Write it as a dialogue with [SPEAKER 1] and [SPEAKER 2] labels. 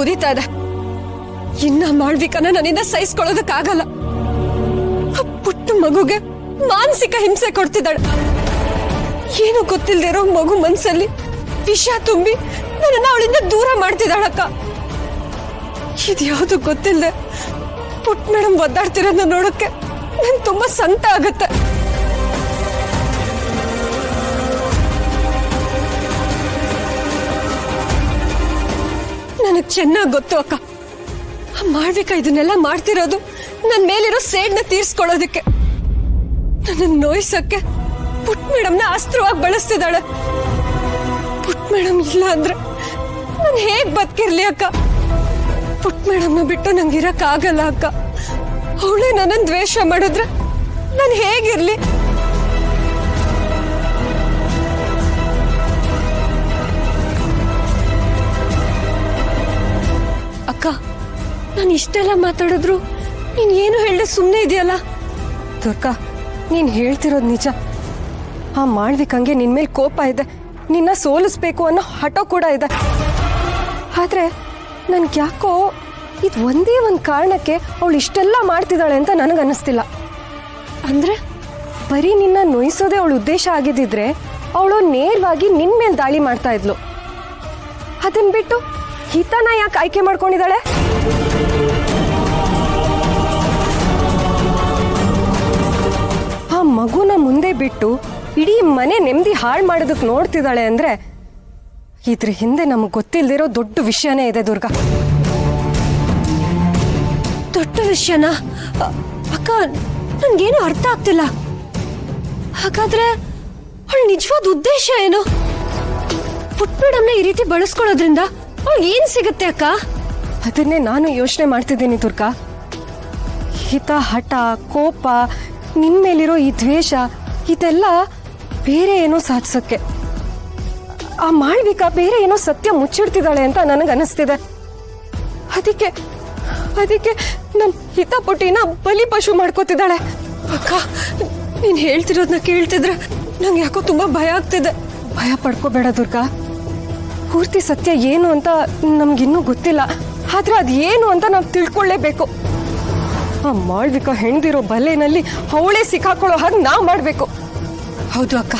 [SPEAKER 1] ಕುದೀತಾ ಇದೆ. ಇನ್ನ ಮಾಳ್ವಿಕನ ನನ್ನಿಂದ ಸಹಿಸ್ಕೊಳ್ಳೋದಕ್ಕಾಗಲ್ಲ. ಆ ಪುಟ್ಟ ಮಗುಗೆ ಮಾನಸಿಕ ಹಿಂಸೆ ಕೊಡ್ತಿದ್ದಾಳೆ. ಏನು ಗೊತ್ತಿಲ್ದಿರೋ ಮಗು ಮನ್ಸಲ್ಲಿ ವಿಷ ತುಂಬಿ ನನ್ನನ್ನ ಅವಳಿಂದ ದೂರ ಮಾಡ್ತಿದ್ದಾಳಕ್ಕ. ಇದ್ಯಾವುದು ಗೊತ್ತಿಲ್ಲದೆ ಪುಟ್ ಮೇಡಮ್ ಒದ್ದಾಡ್ತಿರೋದನ್ನ ನೋಡೋಕೆ ನಂಗೆ ತುಂಬಾ ಸಂಕಟ ಆಗತ್ತೆ. ನನಗ್ ಚೆನ್ನಾಗ್ ಗೊತ್ತು ಅಕ್ಕ, ಮಾಳ್ವಿಕ ಇದನ್ನೆಲ್ಲ ಮಾಡ್ತಿರೋದು ನನ್ ಮೇಲಿರೋ ಸೇಡ್ನ ತೀರ್ಸ್ಕೊಳ್ಳೋದಕ್ಕೆ, ನನ್ನ ನೋಯ್ಸಕ್ಕೆ ಪುಟ್ ಮೇಡಮ್ನ ಅಸ್ತ್ರವಾಗಿ ಬಳಸ್ತಿದ್ದಾಳೆ. ಪುಟ್ ಮೇಡಮ್ ಇಲ್ಲ ಅಂದ್ರೆ ನಾನು ಹೇಗ್ ಬದುಕಿರ್ಲಿ ಅಕ್ಕ? ಪುಟ್ ಮೇಡಮ್ನ ಬಿಟ್ಟು ನಂಗೆ ಇರಕ್ ಆಗಲ್ಲ ಅಕ್ಕ. ಅವಳೇ ನನ್ನನ್ನು ದ್ವೇಷ ಮಾಡಿದ್ರೆ ನಾನು ಹೇಗಿರ್ಲಿ? ಅಕ್ಕ, ನಾನು ಇಷ್ಟೆಲ್ಲ ಮಾತಾಡಿದ್ರು ನೀನ್ ಏನು ಹೇಳ್ದೆ ಸುಮ್ಮನೆ ಇದೆಯಲ್ಲ? ದುರ್ಗಾ, ನೀನ್ ಹೇಳ್ತಿರೋದು ನಿಜ. ಆ ಮಾಳ್ವಿಕಂಗೆ ನಿನ್ ಮೇಲೆ ಕೋಪ ಇದೆ, ನಿನ್ನ ಸೋಲಿಸ್ಬೇಕು ಅನ್ನೋ ಹಠ ಕೂಡ ಇದೆ. ಆದ್ರೆ ನನ್ಗೆ ಯಾಕೋ ಇದು ಒಂದೇ ಒಂದು ಕಾರಣಕ್ಕೆ ಅವಳು ಇಷ್ಟೆಲ್ಲ ಮಾಡ್ತಿದ್ದಾಳೆ ಅಂತ ನನಗನ್ನಿಸ್ತಿಲ್ಲ. ಅಂದ್ರೆ ಬರೀ ನಿನ್ನ ನೋಯಿಸೋದೇ ಅವಳ ಉದ್ದೇಶ ಆಗಿದ್ದಿದ್ರೆ ಅವಳು ನೇರವಾಗಿ ನಿನ್ ಮೇಲೆ ದಾಳಿ ಮಾಡ್ತಾ ಇದ್ಲು. ಅದನ್ ಬಿಟ್ಟು ಹಿತನ ಯಾಕೆ ಆಯ್ಕೆ ಮಾಡ್ಕೊಂಡಿದ್ದಾಳೆ? ಆ ಮಗುನ ಮುಂದೆ ಬಿಟ್ಟು ಇಡೀ ಮನೆ ನೆಮ್ಮದಿ ಹಾಳು ಮಾಡೋದಕ್ಕೆ ನೋಡ್ತಿದ್ದಾಳೆ ಅಂದ್ರೆ ಇದ್ರ ಹಿಂದೆ ನಮಗೆ ಗೊತ್ತಿಲ್ದಿರೋ ದೊಡ್ಡ ವಿಷಯನೇ ಇದೆ ದುರ್ಗಾ. ದೊಡ್ಡ ವಿಷಯನಾ? ಅಕ್ಕ, ನನ್ಗೇನು ಅರ್ಥ ಆಗ್ತಿಲ್ಲ. ಹಾಗಾದ್ರೆ ಅವಳ ನಿಜವಾದ ಉದ್ದೇಶ ಏನು? ಪುಟ್ ಮೇಡಮ್ನ ಈ ರೀತಿ ಬಳಸ್ಕೊಳ್ಳೋದ್ರಿಂದ ಅವಳಿಗೆ ಏನ್ ಸಿಗುತ್ತೆ ಅಕ್ಕ? ಅದನ್ನೇ ನಾನು ಯೋಚನೆ ಮಾಡ್ತಿದ್ದೀನಿ ದುರ್ಗಾ. ಹಿತ, ಹಠ, ಕೋಪ, ನಿನ್ ಮೇಲಿರೋ ಈ ದ್ವೇಷ ಇದೆಲ್ಲ ಬೇರೆ ಏನೋ ಸಾಧಿಸಕ್ಕೆ. ಆ ಮಾಳ್ವಿಕ ಬೇರೆ ಏನೋ ಸತ್ಯ ಮುಚ್ಚಿಡ್ತಿದ್ದಾಳೆ ಅಂತ ನನಗೆ ಅನಿಸ್ತಿದೆ. ಅದಕ್ಕೆ ನಮ್ ಹಿತಪುಟಿನ ಬಲಿ ಪಶು ಮಾಡ್ಕೋತಿದ್ದಾಳೆ. ಅಕ್ಕ, ನೀನ್ ಹೇಳ್ತಿರೋದನ್ನ ಕೇಳ್ತಿದ್ರೆ ನಂಗೆ ಯಾಕೋ ತುಂಬಾ ಭಯ ಆಗ್ತಿದೆ. ಭಯ ಪಡ್ಕೋಬೇಡ ದುರ್ಗಾ. ಪೂರ್ತಿ ಸತ್ಯ ಏನು ಅಂತ ನಮ್ಗಿನ್ನೂ ಗೊತ್ತಿಲ್ಲ. ಆದ್ರೆ ಅದ್ ಏನು ಅಂತ ನಾವು ತಿಳ್ಕೊಳ್ಳೇಬೇಕು. ಆ ಮಾಳ್ವಿಕ ಹೆಣ್ದಿರೋ ಬಲೆನಲ್ಲಿ ಅವಳೇ ಸಿಕ್ಕಾಕೊಳ್ಳೋ ಹಾಗೆ ನಾವ್ ಮಾಡ್ಬೇಕು. ಹೌದು ಅಕ್ಕ.